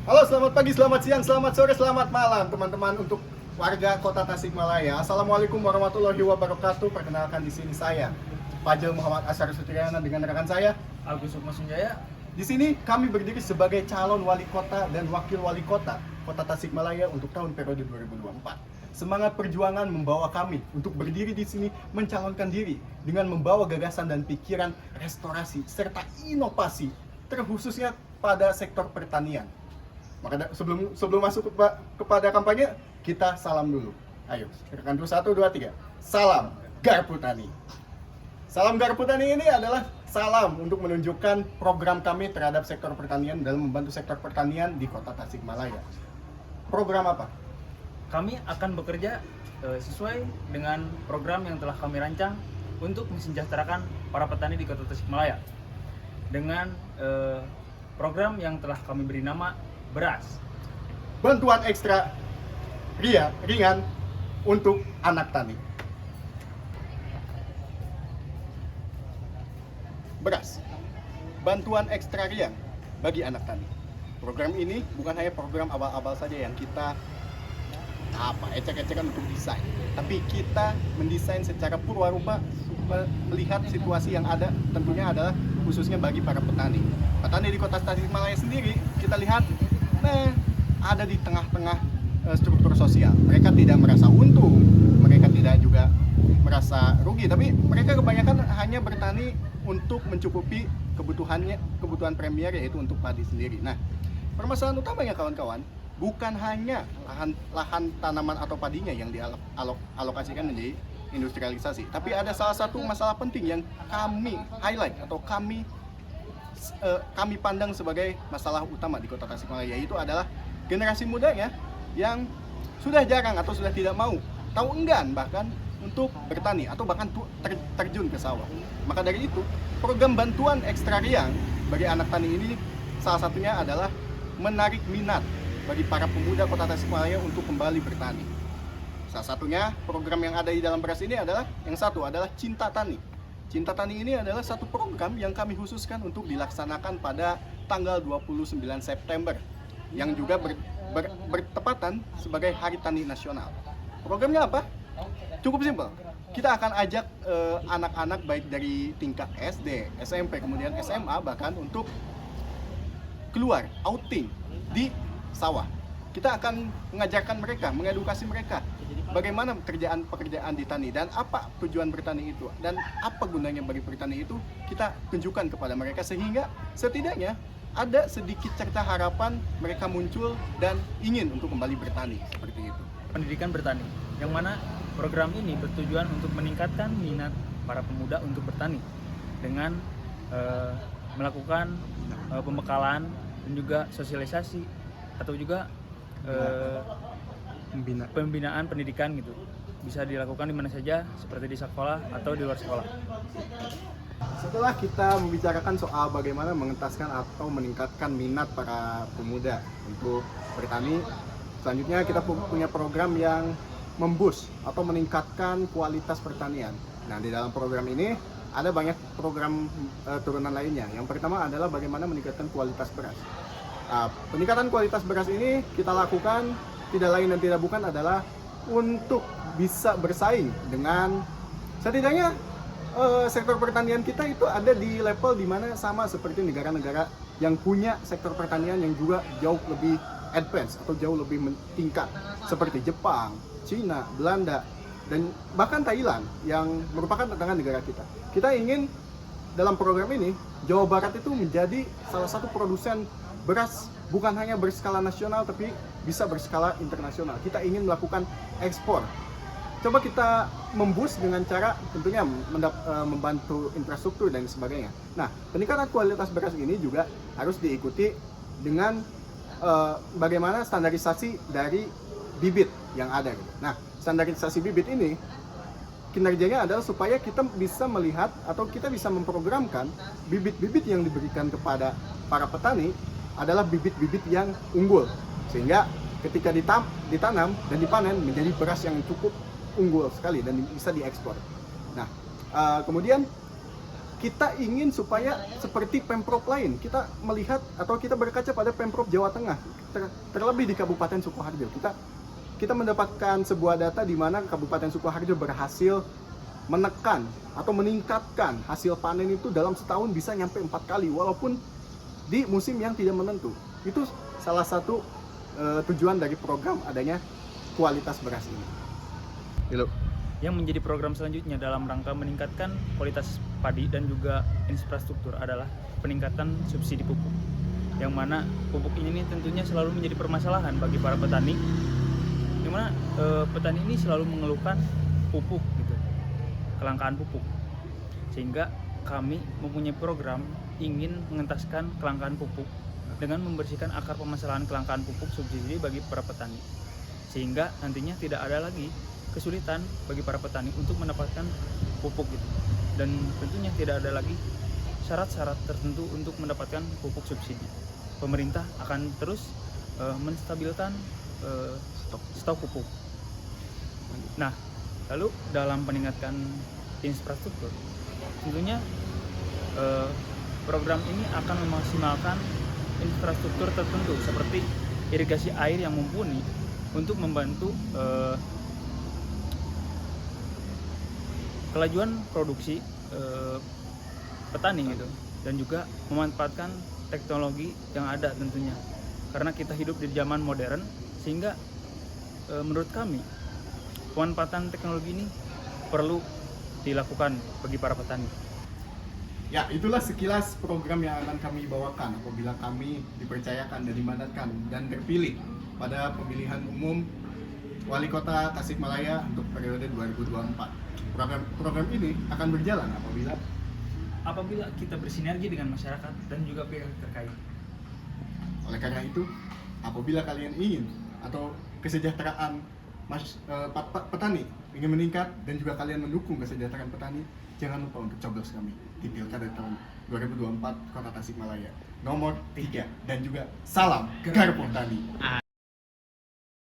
Halo, selamat pagi, selamat siang, selamat sore, selamat malam teman-teman untuk warga Kota Tasikmalaya. Assalamualaikum warahmatullahi wabarakatuh. Perkenalkan di sini saya, Fajel Muhammad Asyar Sutriana dengan rekan saya Agus Sukma Sunjaya. Di sini kami berdiri sebagai calon wali kota dan wakil wali kota Kota Tasikmalaya untuk tahun periode 2024. Semangat perjuangan membawa kami untuk berdiri di sini mencalonkan diri dengan membawa gagasan dan pikiran restorasi serta inovasi, terkhususnya pada sektor pertanian. Maka sebelum masuk kepada kampanye, kita salam dulu. Ayo, rekan dulu 1, 2, 3. Salam Garpu Tani. Salam Garpu Tani ini adalah salam untuk menunjukkan program kami terhadap sektor pertanian dalam membantu sektor pertanian di Kota Tasikmalaya. Program apa? Kami akan bekerja sesuai dengan program yang telah kami rancang untuk mensejahterakan para petani di Kota Tasikmalaya dengan program yang telah kami beri nama beras. Bantuan ekstra ringan untuk anak tani. Beras, bantuan ekstra ringan bagi anak tani. Program ini bukan hanya program abal-abal saja yang kita ecek-ecekan untuk desain, tapi kita mendesain secara purwarupa melihat situasi yang ada, tentunya adalah khususnya bagi para petani. Petani di Kota Tasikmalaya sendiri kita lihat ada di tengah-tengah struktur sosial. Mereka tidak merasa untung, mereka tidak juga merasa rugi, tapi mereka kebanyakan hanya bertani untuk mencukupi kebutuhan premier, yaitu untuk padi sendiri. Nah, permasalahan utamanya kawan-kawan bukan hanya lahan tanaman atau padinya yang dialokasikan menjadi industrialisasi, tapi ada salah satu masalah penting yang kami highlight atau kami pandang sebagai masalah utama di Kota Tasikmalaya, yaitu adalah generasi mudanya yang sudah jarang atau sudah tidak mau, tahu enggan bahkan untuk bertani atau bahkan terjun ke sawah. Maka dari itu, program bantuan ekstra riang bagi anak tani ini salah satunya adalah menarik minat bagi para pemuda Kota Tasikmalaya untuk kembali bertani. Salah satunya program yang ada di dalam beras ini adalah yang satu adalah Cinta Tani. Cinta Tani ini adalah satu program yang kami khususkan untuk dilaksanakan pada tanggal 29 September yang juga bertepatan sebagai Hari Tani Nasional. Programnya apa? Cukup simpel. Kita akan ajak anak-anak baik dari tingkat SD, SMP, kemudian SMA bahkan untuk keluar outing di sawah. Kita akan mengajarkan mereka, mengedukasi mereka bagaimana pekerjaan di tani dan apa tujuan bertani itu dan apa gunanya bagi petani itu, kita tunjukkan kepada mereka sehingga setidaknya ada sedikit cerita harapan mereka muncul dan ingin untuk kembali bertani seperti itu. Pendidikan bertani, yang mana program ini bertujuan untuk meningkatkan minat para pemuda untuk bertani dengan melakukan pembekalan dan juga sosialisasi atau juga pembinaan pendidikan gitu. Bisa dilakukan di mana saja, seperti di sekolah atau di luar sekolah. Setelah kita membicarakan soal bagaimana mengentaskan atau meningkatkan minat para pemuda untuk bertani, selanjutnya kita punya program yang memboost atau meningkatkan kualitas pertanian. Nah, di dalam program ini ada banyak program turunan lainnya. Yang pertama adalah bagaimana meningkatkan kualitas beras. Peningkatan kualitas beras ini kita lakukan tidak lain dan tidak bukan adalah untuk bisa bersaing dengan setidaknya sektor pertanian kita itu ada di level di mana sama seperti negara-negara yang punya sektor pertanian yang juga jauh lebih advance atau jauh lebih tingkat seperti Jepang, Cina, Belanda, dan bahkan Thailand yang merupakan tetangga negara kita. Kita ingin dalam program ini Jawa Barat itu menjadi salah satu produsen beras bukan hanya berskala nasional tapi bisa berskala internasional. Kita ingin melakukan ekspor. Coba kita memboost dengan cara tentunya membantu infrastruktur dan sebagainya. Nah, peningkatan kualitas beras ini juga harus diikuti dengan bagaimana standarisasi dari bibit yang ada gitu. Nah, standarisasi bibit ini kinerjanya adalah supaya kita bisa melihat atau kita bisa memprogramkan bibit-bibit yang diberikan kepada para petani adalah bibit-bibit yang unggul, sehingga ketika ditanam dan dipanen menjadi beras yang cukup unggul sekali dan bisa diekspor. Nah, kemudian kita ingin supaya seperti Pemprov lain. Kita melihat atau kita berkaca pada Pemprov Jawa Tengah, terlebih di Kabupaten Sukoharjo. Kita mendapatkan sebuah data di mana Kabupaten Sukoharjo berhasil menekan atau meningkatkan hasil panen itu dalam setahun bisa nyampe 4 kali, walaupun di musim yang tidak menentu. Itu salah satu tujuan dari program adanya kualitas beras ini. Yang menjadi program selanjutnya dalam rangka meningkatkan kualitas padi dan juga infrastruktur adalah peningkatan subsidi pupuk. Yang mana pupuk ini tentunya selalu menjadi permasalahan bagi para petani. Yang mana petani ini selalu mengeluhkan pupuk gitu, kelangkaan pupuk. Sehingga kami mempunyai program ingin mengentaskan kelangkaan pupuk dengan membersihkan akar permasalahan kelangkaan pupuk subsidi bagi para petani. Sehingga nantinya tidak ada lagi kesulitan bagi para petani untuk mendapatkan pupuk gitu. Dan tentunya tidak ada lagi syarat-syarat tertentu untuk mendapatkan pupuk subsidi. Pemerintah akan terus menstabilkan stok pupuk. Nah, lalu dalam meningkatkan infrastruktur, tentunya program ini akan memaksimalkan infrastruktur tertentu seperti irigasi air yang mumpuni untuk membantu kelajuan produksi petani gitu, dan juga memanfaatkan teknologi yang ada tentunya, karena kita hidup di zaman modern, sehingga menurut kami pemanfaatan teknologi ini perlu dilakukan bagi para petani. Ya, itulah sekilas program yang akan kami bawakan apabila kami dipercayakan dan dimandatkan dan terpilih pada pemilihan umum Wali Kota Tasikmalaya untuk periode 2024. Program ini akan berjalan apabila kita bersinergi dengan masyarakat dan juga pihak terkait. Oleh karena itu, apabila kalian ingin atau kesejahteraan petani ingin meningkat dan juga kalian mendukung kesejahteraan petani, jangan lupa untuk coblos kami di Pilkada tahun 2024 Kota Tasikmalaya nomor 3, dan juga salam Garpo Tani.